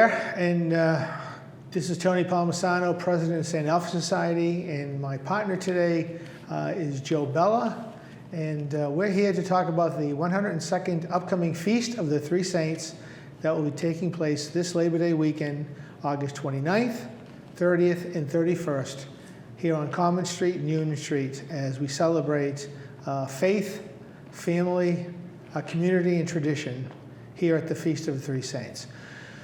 there, and this is Tony Palmisano, President of St. Alpha Society, and my partner today is Joe Bella, and we're here to talk about the 102nd upcoming Feast of the Three Saints that will be taking place this Labor Day weekend, August 29th, 30th, and 31st, here on Common Street and Union Street, as we celebrate faith, family, community, and tradition here at the Feast of the Three Saints.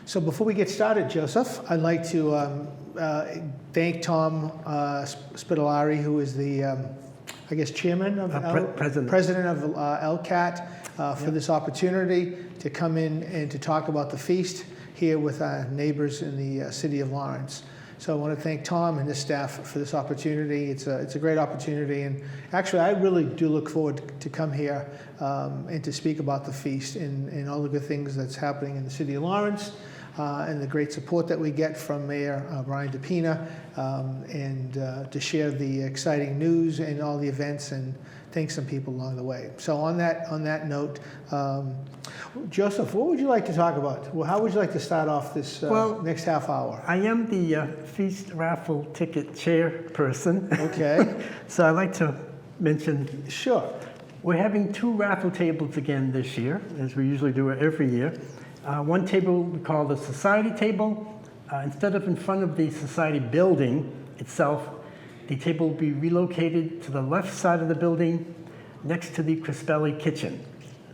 So before we get started, Joseph, I'd like to thank Tom Spitaleri, who is the, I guess, chairman of president of LCAT, for this opportunity to come in and to talk about the feast here with our neighbors in the city of Lawrence. So I want to thank Tom and his staff for this opportunity. It's a great opportunity, and actually I really do look forward to come here and to speak about the feast and all the good things that's happening in the city of Lawrence, and the great support that we get from Mayor Brian DePina, and to share the exciting news and all the events and thank some people along the way. So on that note, Joseph, what would you like to talk about? Well, how would you like to start off this next half hour? I am the feast raffle ticket chairperson. Okay. So I'd like to mention. Sure. We're having 2 raffle tables again this year, as we usually do every year. One table we call the Society table. Instead of in front of the Society building itself, the table will be relocated to the left side of the building next to the Crispelli kitchen,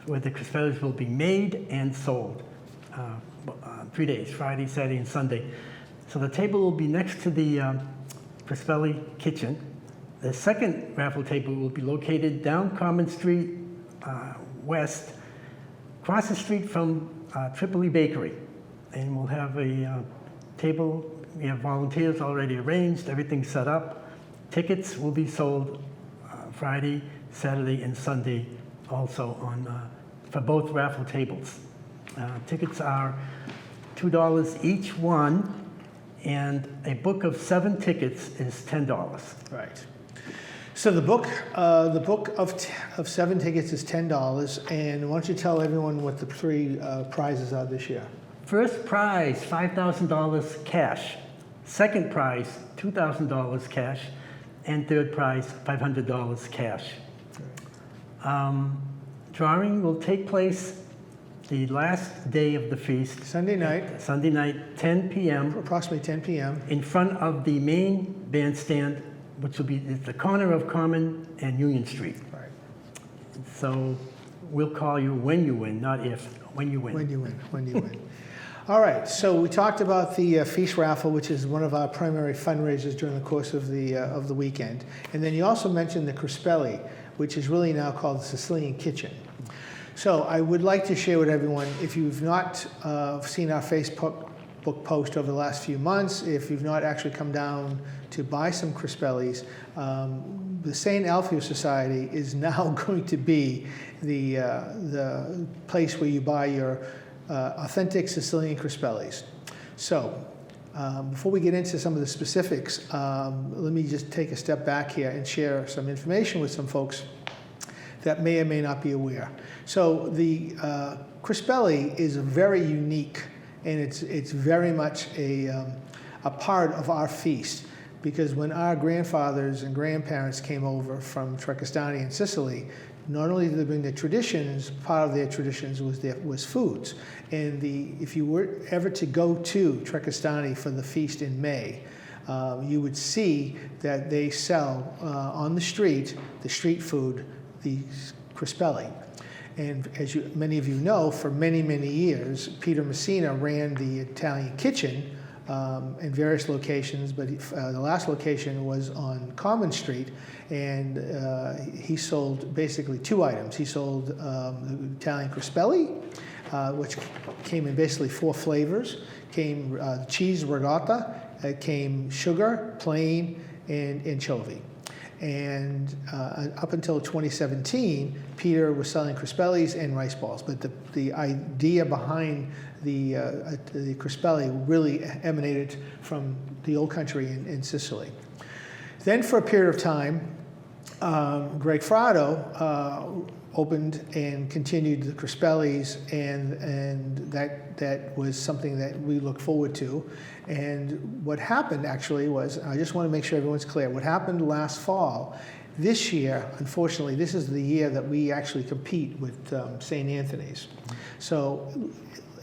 where the Crispellis will be made and sold 3 days, Friday, Saturday, and Sunday. So the table will be next to the Crispelli kitchen. The second raffle table will be located down Common Street west, across the street from Tripoli Bakery. And we'll have a table. We have volunteers already arranged, everything's set up. Tickets will be sold Friday, Saturday, and Sunday also for both raffle tables. Tickets are $2 each one, and a book of 7 tickets is $10. Right. So the book of 7 tickets is $10, and why don't you tell everyone what the 3 prizes are this year? First prize, $5,000 cash. Second prize, $2,000 cash. And third prize, $500 cash. Drawing will take place the last day of the feast. Sunday night. Sunday night, 10 p.m. Approximately 10 p.m. In front of the main bandstand, which will be at the corner of Common and Union Street. Right. So we'll call you when you win, not if, when you win. When you win. All right, so we talked about the feast raffle, which is one of our primary fundraisers during the course of the weekend. And then you also mentioned the Crispelli, which is really now called the Sicilian Kitchen. So I would like to share with everyone, if you've not seen our Facebook post over the last few months, if you've not actually come down to buy some Crispellis, the St. Alpha Society is now going to be the place where you buy your authentic Sicilian Crispellis. So before we get into some of the specifics, let me just take a step back here and share some information with some folks that may or may not be aware. So the Crispelli is very unique, and it's very much a part of our feast, because when our grandfathers and grandparents came over from Trecastani in Sicily, not only did they bring their traditions, part of their traditions was foods. And if you were ever to go to Trecastani for the feast in May, you would see that they sell on the street food, the Crispelli. And as many of you know, for many, many years, Peter Messina ran the Italian kitchen in various locations, but the last location was on Common Street, and he sold basically 2 items. He sold the Italian Crispelli, which came in basically 4 flavors. Came cheese ricotta, came sugar, plain, and anchovy. And up until 2017, Peter was selling Crispellis and rice balls. But the idea behind the Crispelli really emanated from the old country in Sicily. Then for a period of time, Greg Frado opened and continued the Crispellis, and that was something that we look forward to. And what happened actually was, I just want to make sure everyone's clear, what happened last fall, this year, unfortunately, this is the year that we actually compete with St. Anthony's. So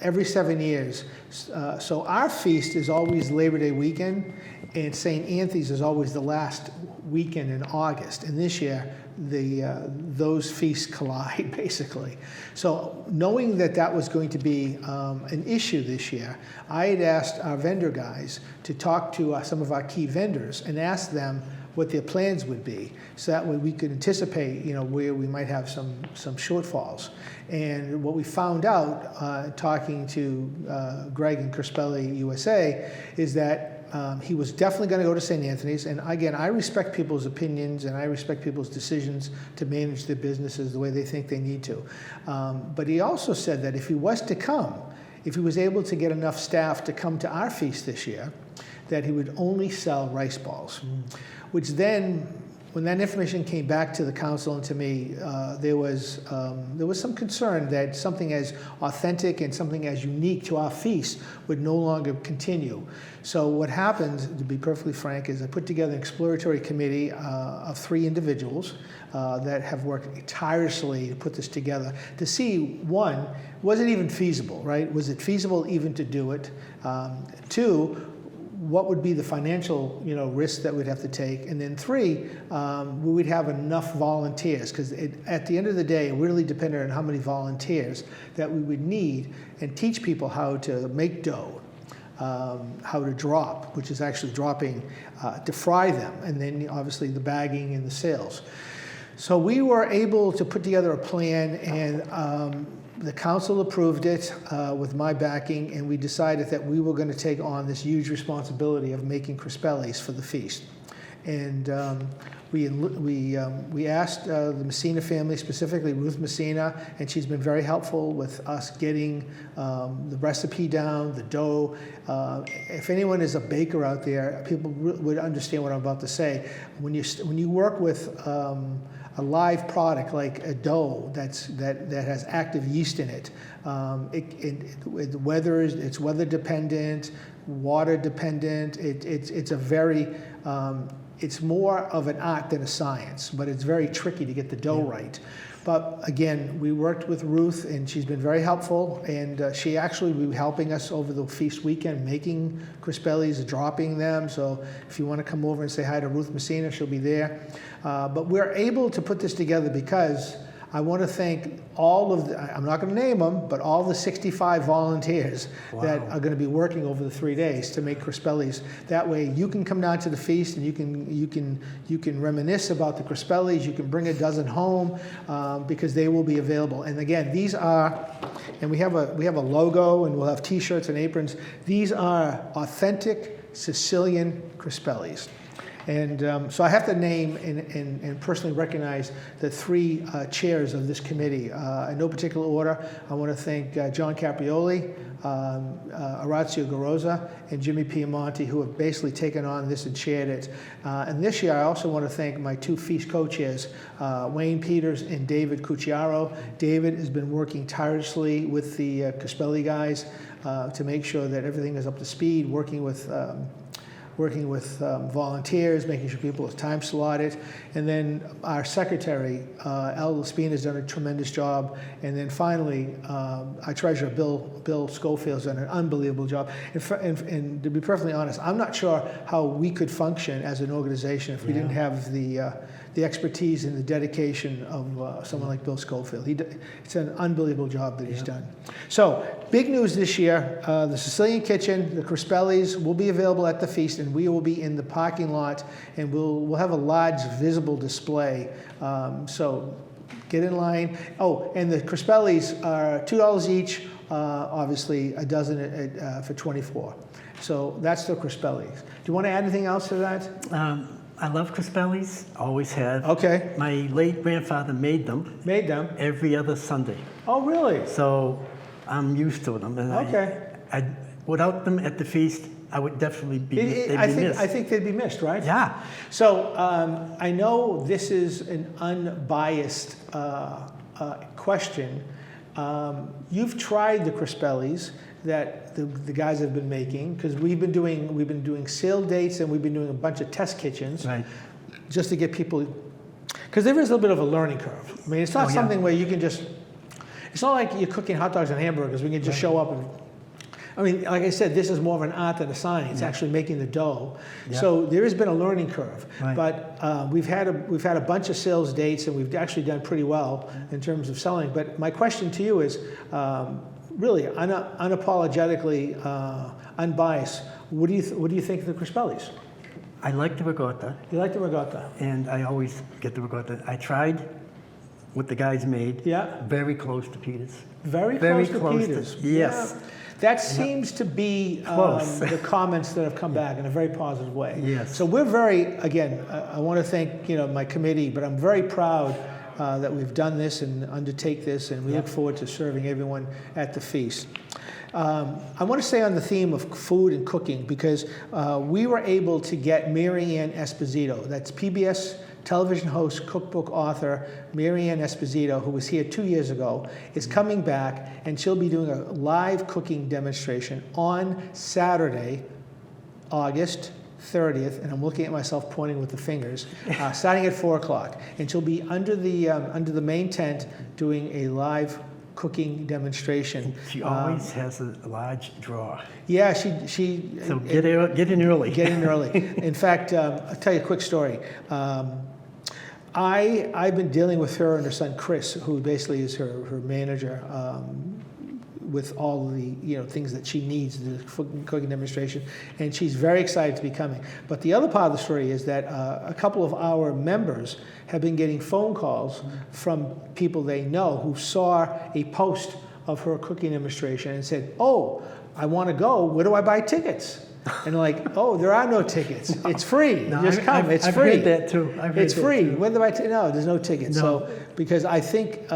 every 7 years, so our feast is always Labor Day weekend, and St. Anthony's is always the last weekend in August. And this year, those feasts collide, basically. So knowing that that was going to be an issue this year, I had asked our vendor guys to talk to some of our key vendors and ask them what their plans would be, so that way we could anticipate, where we might have some shortfalls. And what we found out, talking to Greg and Crispelli USA, is that he was definitely going to go to St. Anthony's. And again, I respect people's opinions and I respect people's decisions to manage their businesses the way they think they need to. But he also said that if he was to come, if he was able to get enough staff to come to our feast this year, that he would only sell rice balls. Which then, when that information came back to the council and to me, there was some concern that something as authentic and something as unique to our feast would no longer continue. So what happened, to be perfectly frank, is I put together an exploratory committee of 3 individuals that have worked tirelessly to put this together to see, 1, was it even feasible, right? Was it feasible even to do it? 2, what would be the financial, risks that we'd have to take? And then 3, we'd have enough volunteers, because at the end of the day, it really depended on how many volunteers that we would need, and teach people how to make dough, how to drop, which is actually dropping, to fry them, and then obviously the bagging and the sales. So we were able to put together a plan, and the council approved it with my backing, and we decided that we were going to take on this huge responsibility of making Crispellis for the feast. And we asked the Messina family, specifically Ruth Messina, and she's been very helpful with us getting the recipe down, the dough. If anyone is a baker out there, people would understand what I'm about to say. When you work with a live product like a dough that has active yeast in it, it's weather dependent, water dependent. It's a very it's more of an art than a science, but it's very tricky to get the dough right. But again, we worked with Ruth, and she's been very helpful, and she actually will be helping us over the feast weekend, making Crispellis, dropping them. So if you want to come over and say hi to Ruth Messina, she'll be there. But we're able to put this together because I want to thank all of I'm not going to name them, but all the 65 volunteers that are going to be working over the 3 days to make Crispellis. That way you can come down to the feast and you can reminisce about the Crispellis. You can bring a dozen home because they will be available. And again, these are, and we have a logo, and we'll have T-shirts and aprons. These are authentic Sicilian Crispellis. And so I have to name and personally recognize the 3 chairs of this committee. In no particular order, I want to thank John Caprioli, Orazio Garosa, and Jimmy Piemonte, who have basically taken on this and chaired it. And this year, I also want to thank my 2 feast co-chairs, Wayne Peters and David Cucciaro. David has been working tirelessly with the Crispelli guys to make sure that everything is up to speed, working with volunteers, making sure people are time slotted. And then our secretary, Al Lespina, has done a tremendous job. And then finally, our treasurer, Bill Schofield, has done an unbelievable job. And to be perfectly honest, I'm not sure how we could function as an organization if we didn't have the expertise and the dedication of someone like Bill Schofield. It's an unbelievable job that he's done. So, big news this year, the Sicilian Kitchen, the Crispellis, will be available at the feast, and we will be in the parking lot, and we'll have a large visible display. So get in line. Oh, and the Crispellis are $2 each, obviously a dozen for $24. So that's the Crispellis. Do you want to add anything else to that? I love Crispellis, always have. Okay. My late grandfather made them. Made them? Every other Sunday. Oh, really? So I'm used to them. And okay. Without them at the feast, I would definitely be missed. I think they'd be missed, right? Yeah. So I know this is an unbiased question. You've tried the Crispellis that the guys have been making, because we've been doing sale dates and we've been doing a bunch of test kitchens, Right. just to get people, because there is a little bit of a learning curve. I mean, it's not Oh, yeah. something where you can just. It's not like you're cooking hot dogs and hamburgers. We can just show up and. I mean, like I said, this is more of an art than a science. Actually making the dough. Yeah. So there has been a learning curve. Right. But we've had a bunch of sales dates, and we've actually done pretty well in terms of selling. But my question to you is, really unapologetically unbiased. What do you think of the Crispellis? I like the ricotta, You like the ricotta? and I always get the ricotta. I tried what the guys made. Yeah. Very close to Peter's. Very Very close to close to- Peter's. yes. Yeah. That seems to be Close. the comments that have come back in a very positive way. Yes. So we're again, I want to thank my committee, but I'm very proud that we've done this and undertake this, and we look forward to serving everyone at the feast. I want to stay on the theme of food and cooking, because we were able to get Mary Ann Esposito, that's PBS television host, cookbook author, Mary Ann Esposito, who was here 2 years ago, is coming back, and she'll be doing a live cooking demonstration on Saturday, August 30th, and I'm looking at myself pointing with the fingers, starting at 4 o'clock. And she'll be under the main tent doing a live cooking demonstration. She always has a large drawer. Yeah, she So get in early. Get in early. In fact, I'll tell you a quick story. I've been dealing with her and her son Chris, who basically is her manager, with all the things that she needs, the cooking demonstration, and she's very excited to be coming. But the other part of the story is that a couple of our members have been getting phone calls from people they know who saw a post of her cooking demonstration and said, "Oh, I want to go. Where do I buy tickets?" And like, "Oh, there are no tickets. It's free. No, Just come. It's I've free." heard that too. It's free. When do I no, there's no tickets. No. So, because I think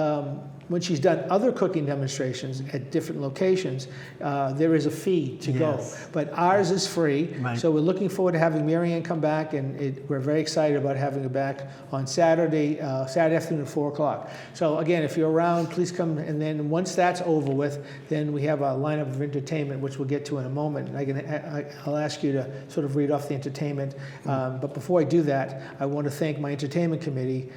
when she's done other cooking demonstrations at different locations, there is a fee to go. Yes. But ours is free. Right. So we're looking forward to having Mary Ann come back, and we're very excited about having her back on Saturday afternoon at 4 o'clock. So again, if you're around, please come. And then once that's over with, then we have a lineup of entertainment, which we'll get to in a moment. And I'll ask you to sort of read off the entertainment. But before I do that, I want to thank my entertainment committee.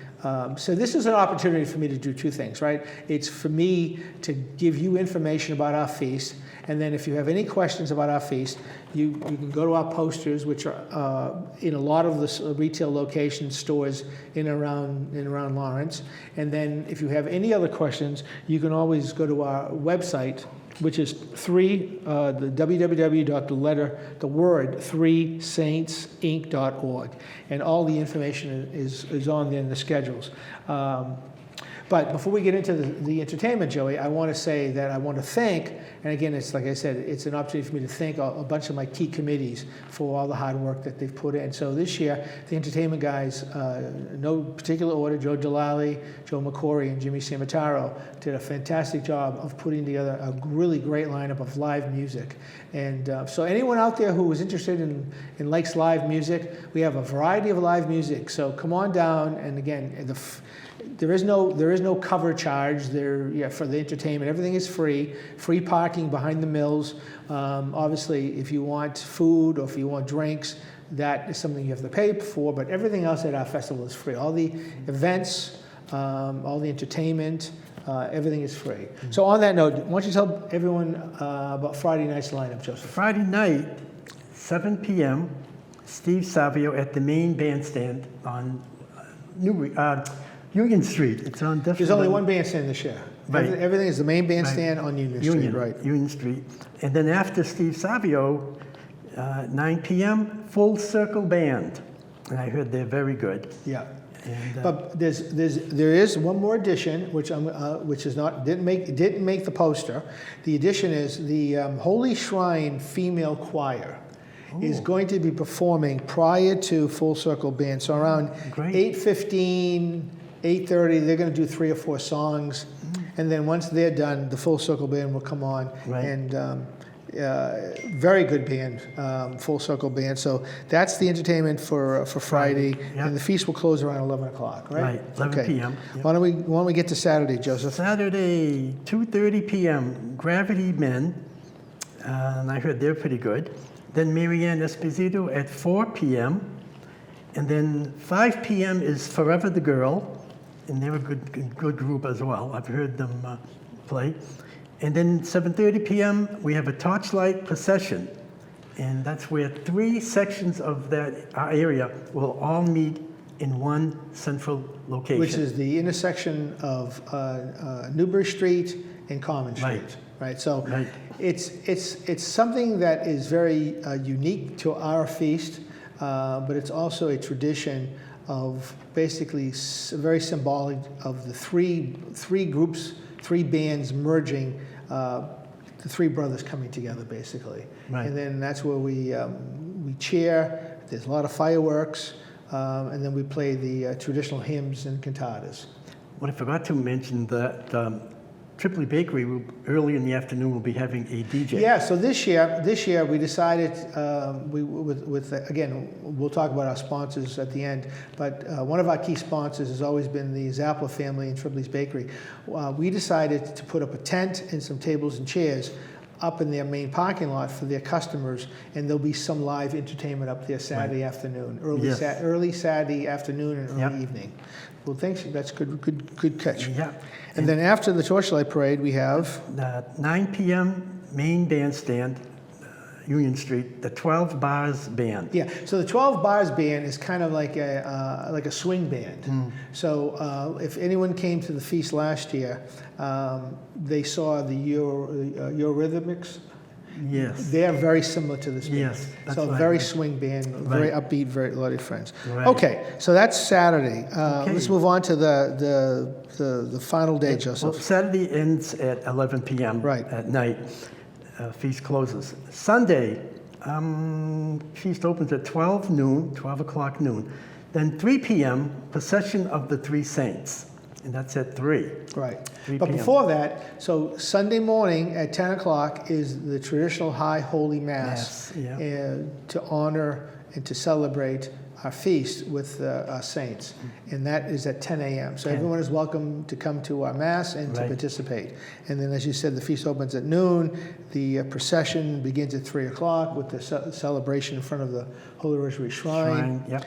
So this is an opportunity for me to do two things, right? It's for me to give you information about our feast, and then if you have any questions about our feast, you can go to our posters, which are in a lot of the retail locations, stores in and around Lawrence. And then if you have any other questions, you can always go to our website, which is the www.3saintsinc.org, and all the information is on there in the schedules. But before we get into the entertainment, Joey, I want to say that I want to thank, and again, it's like I said, it's an opportunity for me to thank a bunch of my key committees for all the hard work that they've put in. So this year, the entertainment guys, no particular order, Joe Delali, Joe McCory, and Jimmy Samataro did a fantastic job of putting together a really great lineup of live music. And so anyone out there who is interested in likes live music, we have a variety of live music. So come on down, and again, there is no cover charge there for the entertainment. Everything is free. Free parking behind the mills. Obviously, if you want food or if you want drinks, that is something you have to pay for. But everything else at our festival is free. All the events, all the entertainment, everything is free. So on that note, why don't you tell everyone about Friday night's lineup, Joseph? Friday night, 7 p.m., Steve Savio at the main bandstand on Union Street. It's on definitely. There's only one bandstand this year. Right. Everything is the main bandstand on Union Street, right? Union Street. And then after Steve Savio, 9 p.m., Full Circle Band. And I heard they're very good. Yeah. And, But there is one more addition, which didn't make the poster. The addition is the Holy Shrine Female Choir is going to be performing prior to Full Circle Band. So around Great. 8:15, 8:30, they're going to do 3 or 4 songs, and then once they're done, the Full Circle Band will come on, Right. and Very good band, Full Circle Band. So that's the entertainment for Friday, yeah. and the feast will close around 11 o'clock, right? Right, 11 p.m., yeah. Why don't we get to Saturday, Joseph? Saturday, 2:30 p.m., Gravity Men, and I heard they're pretty good. Then Marianne Esposito at 4 p.m., and then 5 p.m. is Forever the Girl, and they're a good group as well. I've heard them play. And then 7:30 p.m., we have a torchlight procession, and that's where 3 sections of that area will all meet in one central location. Which is the intersection of Newbury Street and Common Street. Right. So Right. it's something that is very unique to our feast, but it's also a tradition of basically very symbolic of the three groups, 3 bands merging, the 3 brothers coming together basically. Right. And then that's where we cheer. There's a lot of fireworks, and then we play the traditional hymns and cantatas. What I forgot to mention that Tripoli Bakery early in the afternoon will be having a DJ. Yeah, so this year we decided again, we'll talk about our sponsors at the end, but one of our key sponsors has always been the Zappler family in Tripoli's Bakery. We decided to put up a tent and some tables and chairs up in their main parking lot for their customers, and there'll be some live entertainment up there Saturday afternoon, early Saturday afternoon and early evening. Well, thanks. That's good catch. Yeah. And then after the Torchlight Parade, we have 9 p.m. main bandstand, Union Street, the 12 Bars Band. Yeah, so the 12 Bars Band is kind of like a swing band. So if anyone came to the feast last year, they saw the Eurythmics. Yes. They are very similar to this band. Yes, that's so what I very heard. swing band, very upbeat, very a lot of friends. Right. Okay, so that's Saturday. Okay. Let's move on to the final day, Joseph. Well, Saturday ends at 11 p.m. Right. at night. Feast closes. Sunday, feast opens at 12 o'clock noon. Then 3 p.m., Procession of the Three Saints. And that's at 3. Right. 3 But p.m. before that, so Sunday morning at 10 o'clock is the traditional High Holy Mass, Mass, yeah. to honor and to celebrate our feast with our saints. And that is at 10 a.m. So 10. everyone is welcome to come to our Mass and to Right. participate. And then, as you said, the feast opens at noon. The procession begins at 3 o'clock with the celebration in front of the Holy Rosary Shrine. Yep.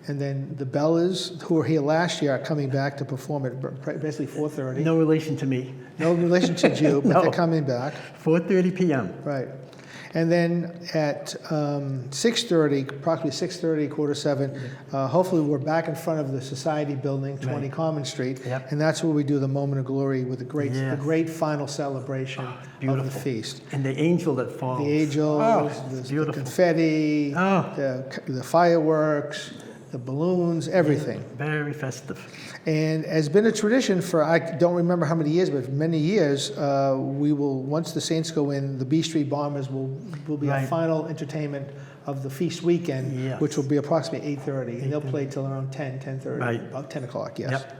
And then the Bellas, who were here last year, are coming back to perform at basically 4:30. No relation to me. No relation to you, but No. they're coming back. 4:30 p.m. Right. And then at 6:30, approximately 6:30, 6:45, hopefully we're back in front of the Society Building, 20 Right. Common Street. Yep. And that's where we do the Moment of Glory with the Yes. great final celebration of the Beautiful. feast. And the angel that falls. The angels, Oh, the beautiful. confetti, Oh. the fireworks, the balloons, everything. Very festive. And has been a tradition for, I don't remember how many years, but many years, we will, once the Saints go in, the B Street Bombers will be our Right. final entertainment of the feast weekend, Yes. which will be approximately 8:30. And they'll play till around 10:30, Right. about 10 o'clock, yes. Yep.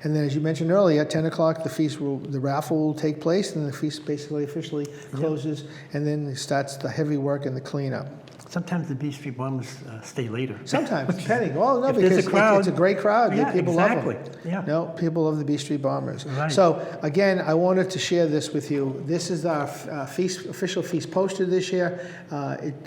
And then, as you mentioned earlier, at 10 o'clock, the raffle will take place, and the feast basically officially closes, and then it starts the heavy work and the cleanup. Sometimes the B Street Bombers stay later. Sometimes, depending. Well, no, If there's a because crowd- it's a great crowd. Yeah, People love exactly. them. Yeah. No, people love the B Street Bombers. Right. So, again, I wanted to share this with you. This is our official feast poster this year.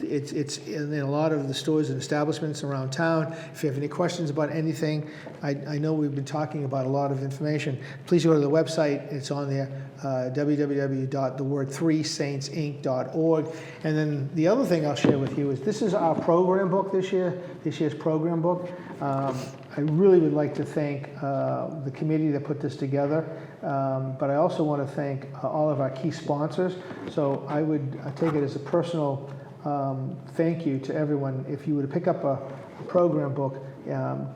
It's in a lot of the stores and establishments around town. If you have any questions about anything, I know we've been talking about a lot of information. Please go to the website. It's on there, www.theword3saintsinc.org. And then the other thing I'll share with you is this is our program book this year's program book. I really would like to thank the committee that put this together, but I also want to thank all of our key sponsors. So I would take it as a personal thank you to everyone. If you were to pick up a program book,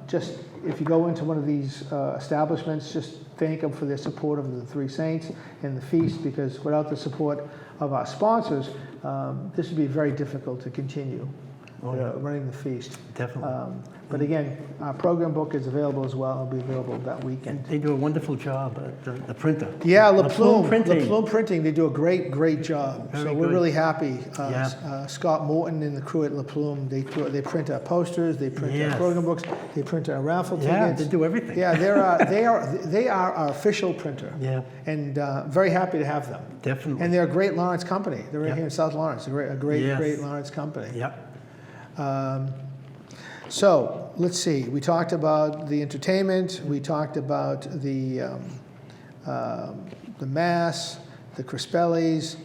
just if you go into one of these establishments, just thank them for their support of the Three Saints and the feast, because without the support of our sponsors, this would be very difficult to continue. Oh, yeah. running the feast. Definitely. But again, our program book is available as well. It'll be available that weekend. And they do a wonderful job at the printer. Yeah, LaPlume Printing. LaPlume Printing, they do a great job. Very So we're good. really happy. Yeah. Scott Morton and the crew at LaPlume, they print our posters, they print our Yes. program books, they print our raffle Yeah, tickets. they do everything. Yeah, they are our official printer. Yeah, And very happy to have them. definitely. And they're a great Lawrence company. They're right Yeah. here in South Lawrence, a great Yes. Lawrence company. Yeah. So let's see. We talked about the entertainment. We talked about the mass, the Crispellis.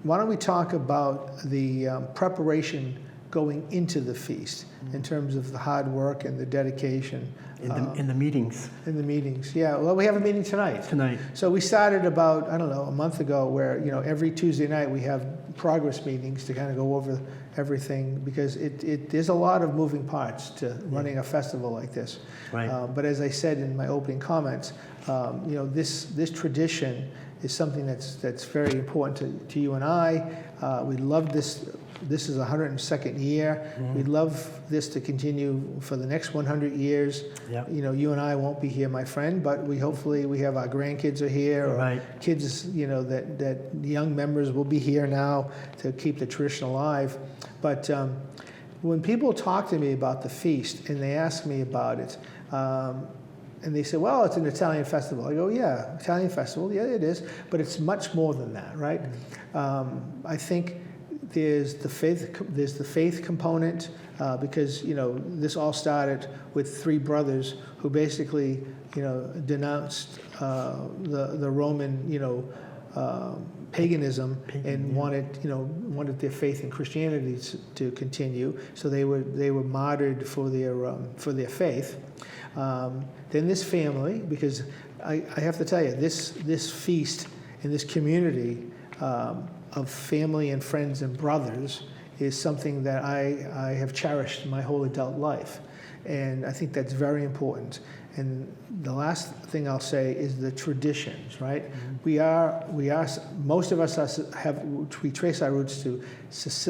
Why don't we talk about the preparation going into the feast in terms of the hard work and the dedication In the meetings in the meetings? Yeah. Well, we have a meeting tonight. tonight. So we started about, I don't know, a month ago where, every Tuesday night we have progress meetings to kind of go over everything because there's a lot of moving parts to running a festival like this. Right. But as I said in my opening comments, this tradition is something that's very important to you and I. We love this. This is 102nd year. We'd love this to continue for the next 100 years. Yeah. You and I won't be here, my friend, but hopefully we have our grandkids are here, or Right. kids, that young members will be here now to keep the tradition alive. But when people talk to me about the feast and they ask me about it, and they say, well, it's an Italian festival. I go, yeah, Italian festival, yeah, it is, but it's much more than that, right? I think there's the faith component because this all started with three brothers who basically denounced the Roman paganism and wanted their faith in Christianity to continue. So they were martyred for their faith. Then this family, because I have to tell you, this feast in this community of family and friends and brothers is something that I have cherished my whole adult life. And I think that's very important. And the last thing I'll say is the traditions, right? Most of us we trace our roots to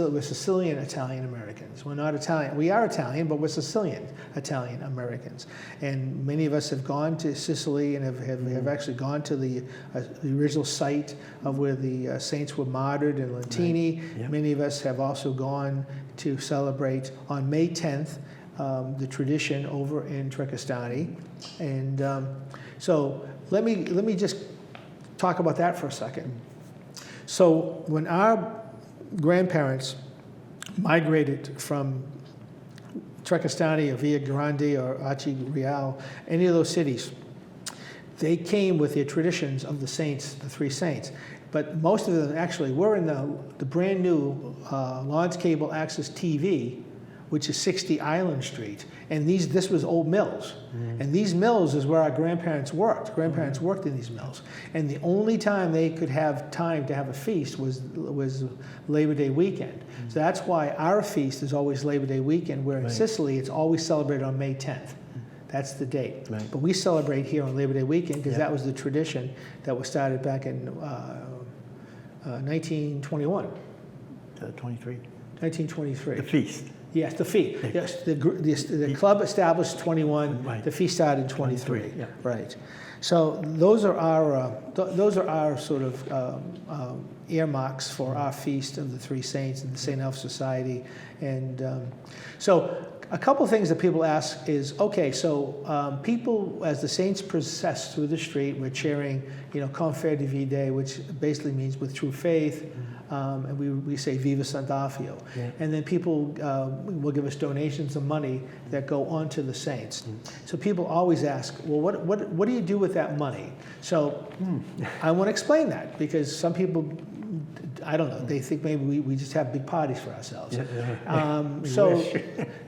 we're Sicilian Italian Americans. We're not Italian. We are Italian, but we're Sicilian Italian Americans. And many of us have gone to Sicily and have actually gone to the original site of where the saints were martyred in Lentini. Right. Yeah. Many of us have also gone to celebrate on May 10th the tradition over in Trecastani. And so let me just talk about that for a second. So when our grandparents migrated from Trecastani or Villa Grande or Aci Real, any of those cities, they came with their traditions of the saints, the three saints. But most of them actually were in the brand new Lawrence Cable Access TV, which is 60 Island Street. And this was old mills. And these mills is where our grandparents worked. Grandparents worked in these mills. And the only time they could have time to have a feast was Labor Day weekend. So that's why our feast is always Labor Day weekend, where in Right. Sicily it's always celebrated on May 10th. That's the date. Right. But we celebrate here on Labor Day weekend because Yeah. that was the tradition that was started back in 1921, 23. 1923. The feast. Yes, the feast. Yes, the club established 21. Right. The feast started in 23. 23, yeah. Right. So those are our sort of earmarks for our feast of the Three Saints and the St. Elf Society. And so a couple of things that people ask is, okay, so people, as the saints process through the street, we're cheering, Con Fede Vide, which basically means with true faith. And we say Viva Sant'Alfio. Yeah. And then people will give us donations of money that go on to the saints. So people always ask, well, what do you do with that money? So I want to explain that because some people, I don't know, they think maybe we just have big parties for ourselves. We So wish.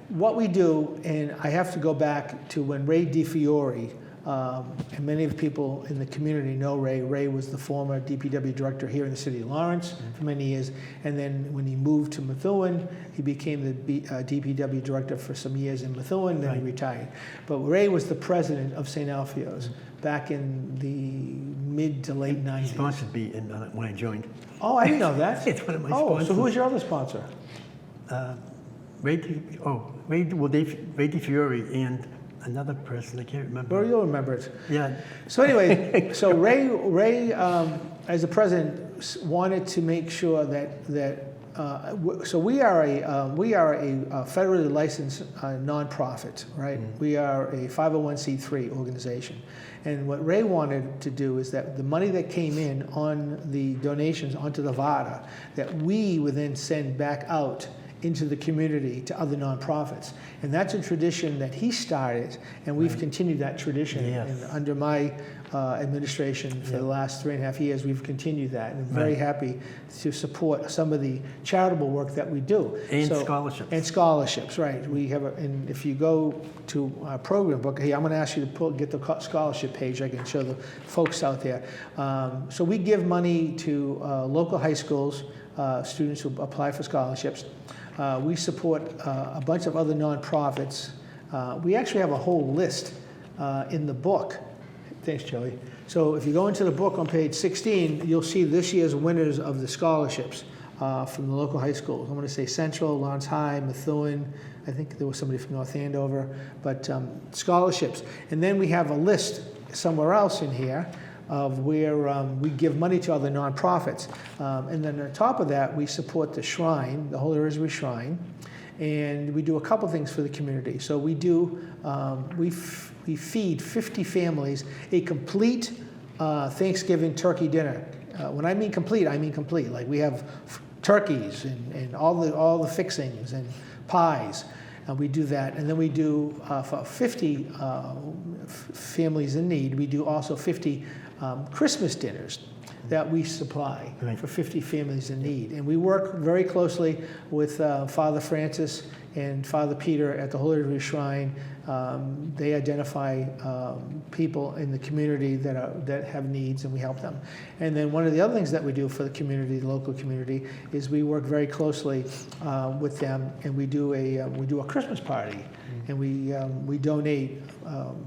what we do, and I have to go back to when Ray DiFiore, and many of the people in the community know Ray. Ray was the former DPW director here in the city of Lawrence for many years. And then when he moved to Methuen, he became the DPW director for some years in Methuen, then he retired. But Ray was the president of St. Alfio's back in the mid to late 90s. He sponsored me when I joined. Oh, I didn't know that. It's one of my Oh, so sponsors. who was your other sponsor? Ray DiFiore and another person, I can't remember. Well, you'll remember it. Yeah, So anyway, so Ray, as the president, wanted to make sure so we are a federally licensed nonprofit, right? We are a 501c3 organization, and what Ray wanted to do is that the money that came in on the donations onto the VADA, that we would then send back out into the community to other nonprofits. And that's a tradition that he started, and we've continued that tradition. Yes. And under my administration for the last 3.5 years, we've continued that. And I'm very happy to support some of the charitable work that we do. And scholarships. And scholarships, right. We have, and if you go to our program book, hey, I'm going to ask you to get the scholarship page. I can show the folks out there. So we give money to local high schools, students who apply for scholarships. We support a bunch of other nonprofits. We actually have a whole list in the book. Thanks, Joey. So if you go into the book on page 16, you'll see this year's winners of the scholarships from the local high schools. I'm going to say Central, Lawrence High, Methuen. I think there was somebody from North Andover, but scholarships. And then we have a list somewhere else in here of where we give money to other nonprofits. And then on top of that, we support the Shrine, the Holy Rosary Shrine, and we do a couple things for the community. So we do, we feed 50 families a complete Thanksgiving turkey dinner. When I mean complete, I mean complete. Like we have turkeys and all the fixings and pies. We do that, and then we do for 50 families in need. We do also 50 Christmas dinners that we supply for 50 families in need. And we work very closely with Father Francis and Father Peter at the Holy Rosary Shrine. They identify people in the community that have needs, and we help them. And then one of the other things that we do for the community, the local community, is we work very closely with them, and we do a Christmas party, and we donate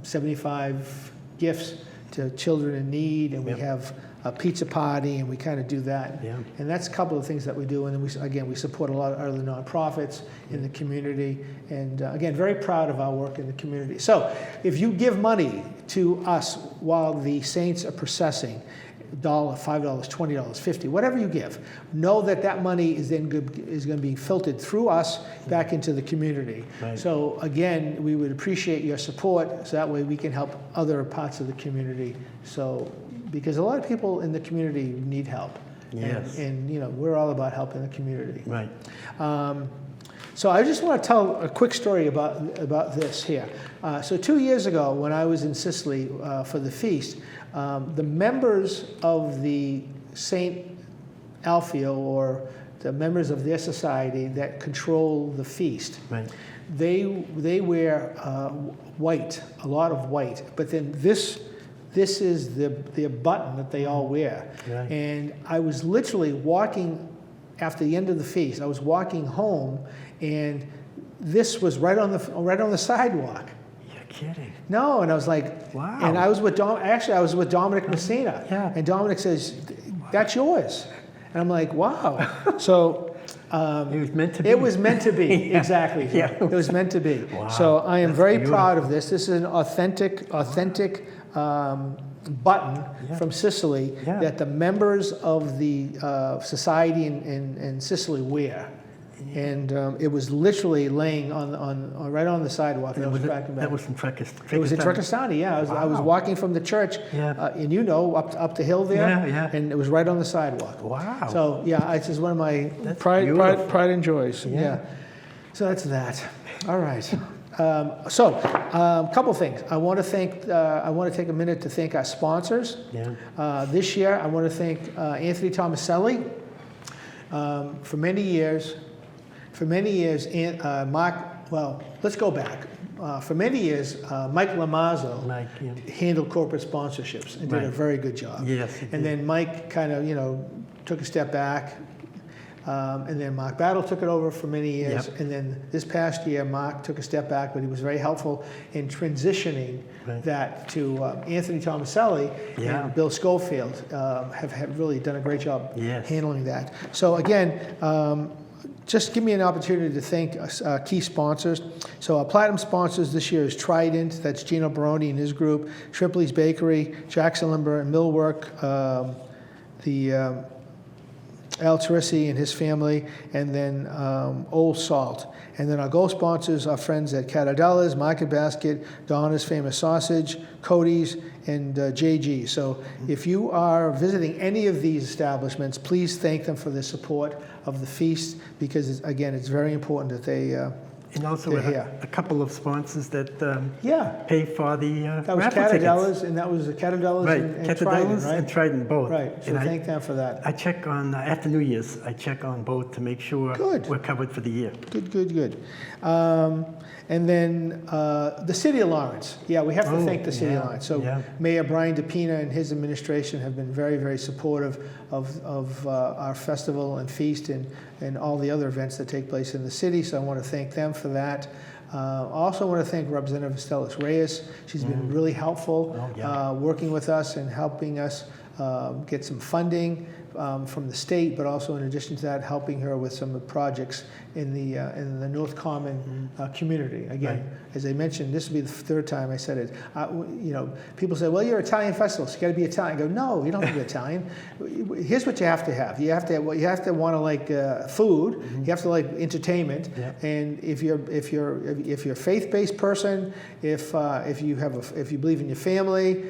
75 gifts to children in need, and we have a pizza party, and we kind of do that. Yeah. And that's a couple of things that we do. And then we support a lot of other nonprofits in the community. And again, very proud of our work in the community. So if you give money to us while the saints are processing, $1, $5, $20, $50, whatever you give, know that that money is then is going to be filtered through us back into the community. Right. So again, we would appreciate your support, so that way we can help other parts of the community. So, because a lot of people in the community need help. Yes. And you know, we're all about helping the community. Right. So I just want to tell a quick story about this here. So 2 years ago, when I was in Sicily for the feast, the members of the St. Alfio, or the members of their society that control the feast, Right. they wear white, a lot of white. But then this is their button that they all wear. Right. And I was literally walking after the end of the feast. I was walking home, and this was right on the sidewalk. You're kidding. No, and I was like, Wow. And I was with I was with Dominic Messina. Yeah. And Dominic says, "That's yours." And I'm like, "Wow." So It was meant to be. it was meant to be. Yeah. Exactly. Yeah. It was meant to be. Wow. So I am That's very beautiful. proud of this. This is an authentic button from Sicily Yeah. that the members of the society in Sicily wear. And it was literally laying right on the sidewalk. And I was tracking back. That was in It was in Trecastani, yeah. I was Wow. walking from the church, Yeah. and you know, up the hill there, Yeah, yeah. and it was right on the sidewalk. Wow. So yeah, it's just one of my That's pride beautiful. and joys. Yeah. So that's that. All right. Couple things. I want to take a minute to thank our sponsors. Yeah. This year, I want to thank Anthony Tomaselli. For many years, Mark. Well, let's go back. For many years, Mike Lamazzo Mike, yeah. handled corporate sponsorships and did a Right. very good job. Yes, he And did. then Mike kind of, took a step back. And then Mark Battle took it over for many years. Yep. And then this past year, Mark took a step back, but he was very helpful in transitioning Right. that to Anthony Tomaselli Yeah. and Bill Schofield have really done a great job Yes. handling that. So again, just give me an opportunity to thank key sponsors. So our platinum sponsors this year is Trident, that's Gino Baroni and his group, Tripoli's Bakery, Jackson Lumber and Millwork, Al Teresi and his family, and then Old Salt. And then our gold sponsors are friends at Catadella's, Market Basket, Donna's Famous Sausage, Cody's, and JG. So if you are visiting any of these establishments, please thank them for the support of the feast, because, again, it's very important that they And also they're we have here. a couple of sponsors that Yeah, pay for the that was raffle tickets. Catadella's, and that was Catadella's Right, and Trident, Catadella's right? and Trident both. Right, so And thank them for that. I check on, after New Year's, I check on both to make sure Good. we're covered for the year. Good, good, good. And then the City of Lawrence. Yeah, we have to Oh, thank the City of yeah, Lawrence. So yeah. Mayor Brian DePina and his administration have been very, very supportive of our festival and feast and all the other events that take place in the city. So I want to thank them for that. I also want to thank Representative Stellis Reyes. She's been really helpful Oh, yeah. working with us and helping us get some funding from the state, but also in addition to that, helping her with some of the projects in the North Common community. Again, Right. as I mentioned, this will be the third time I said it. You know, people say, "Well, you're Italian festival, so you got to be Italian." I go, "No, you don't have to be Italian. Here's what you have to have. You have to want to like food. You have to like entertainment. Yeah. And if you're a faith-based person, if you believe in your family,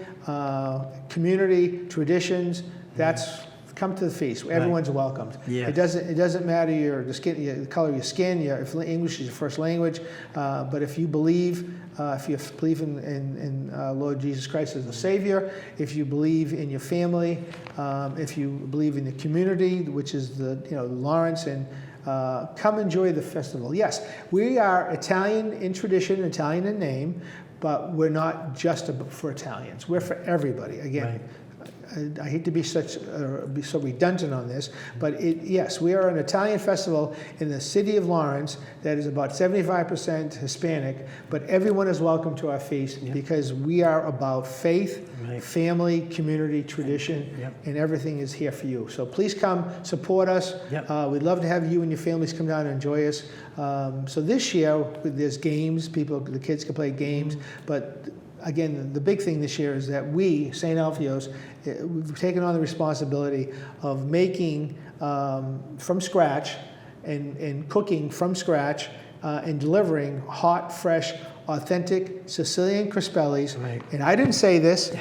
community, traditions, come to the feast. Everyone's welcomed. Yes. It doesn't matter the color of your skin, if English is your first language, but if you believe in Lord Jesus Christ as the Savior, if you believe in your family, if you believe in the community, which is Lawrence, and come enjoy the festival. Yes, we are Italian in tradition, Italian in name, but we're not just for Italians. We're for everybody. Again. Right. I hate to be so redundant on this, but yes, we are an Italian festival in the city of Lawrence that is about 75% Hispanic, but everyone is welcome to our feast because we are about faith, Right. family, community, tradition, Yep. and everything is here for you. So please come support us. Yep. We'd love to have you and your families come down and enjoy us. So this year, there's games. The kids can play games, but again, the big thing this year is that we, St. Alfio's, we've taken on the responsibility of making from scratch and cooking from scratch and delivering hot, fresh, authentic Sicilian Crispellis. Right. And I didn't say this,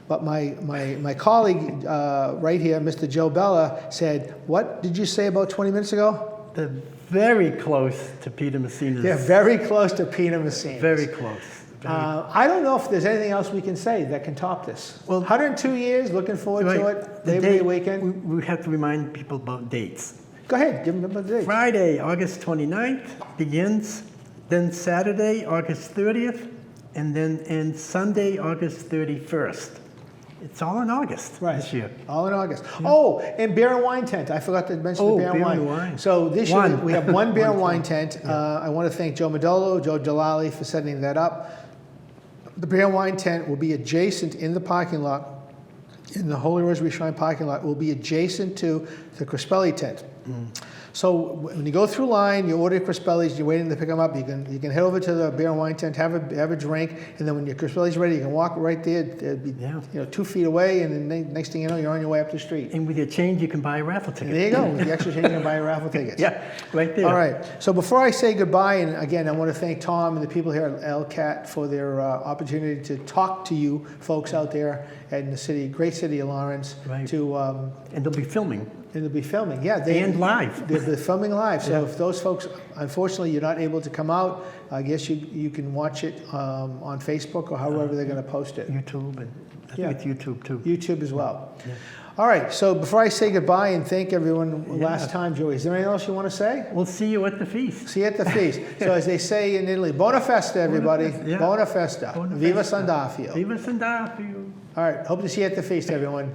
but my colleague right here, Mr. Joe Bella, said, "What did you say about 20 minutes ago?" They're very close to Peter Messina's. They're very close to Peter Messina. Very close. I don't know if there's anything else we can say that can top this. Well, 102 years, looking forward to Right. it. The Labor Day date- weekend. We have to remind people about dates. Go ahead, give them the date. Friday, August 29th begins, then Saturday, August 30th, and then Sunday, August 31st. It's all in August this year. All in August. Oh, and beer and wine tent. I forgot to mention the beer and wine. So this year One. we have one beer and wine tent. I want to thank Joe Modolo, Joe Jalali for setting that up. The beer and wine tent will be adjacent in the parking lot, in the Holy Rosary Shrine parking lot, will be adjacent to the Crispelli tent. So when you go through line, you order your Crispellis, you're waiting to pick them up, you can head over to the beer and wine tent, have a drink, and then when your Crispelli's ready, you can walk right there, it'd be 2 feet away, and then next thing you know, you're on your way up the street. And with your change, you can buy a raffle ticket. And there you go, with the extra change, you can buy a raffle ticket. Yeah, right there. All right, so before I say goodbye, and again, I want to thank Tom and the people here at LCAT for their opportunity to talk to you folks out there in the city, great city of Lawrence, Right. and And they'll be filming. they'll be filming, yeah. And live. They're filming live, so Yeah. if those folks, unfortunately, you're not able to come out, I guess you can watch it on Facebook or however they're going to post it. YouTube, and I think Yeah. it's YouTube too. YouTube as well. Yeah. All right, so before I say goodbye and thank everyone last Yeah. time, Joey, is there anything else you want to say? We'll see you at the feast. See you at the feast. So as they say in Italy, buona festa, everybody. festa, yeah. Buona festa. Buona Viva festa. Sandafio. Viva Sandafio. All right, hope to see you at the feast, everyone.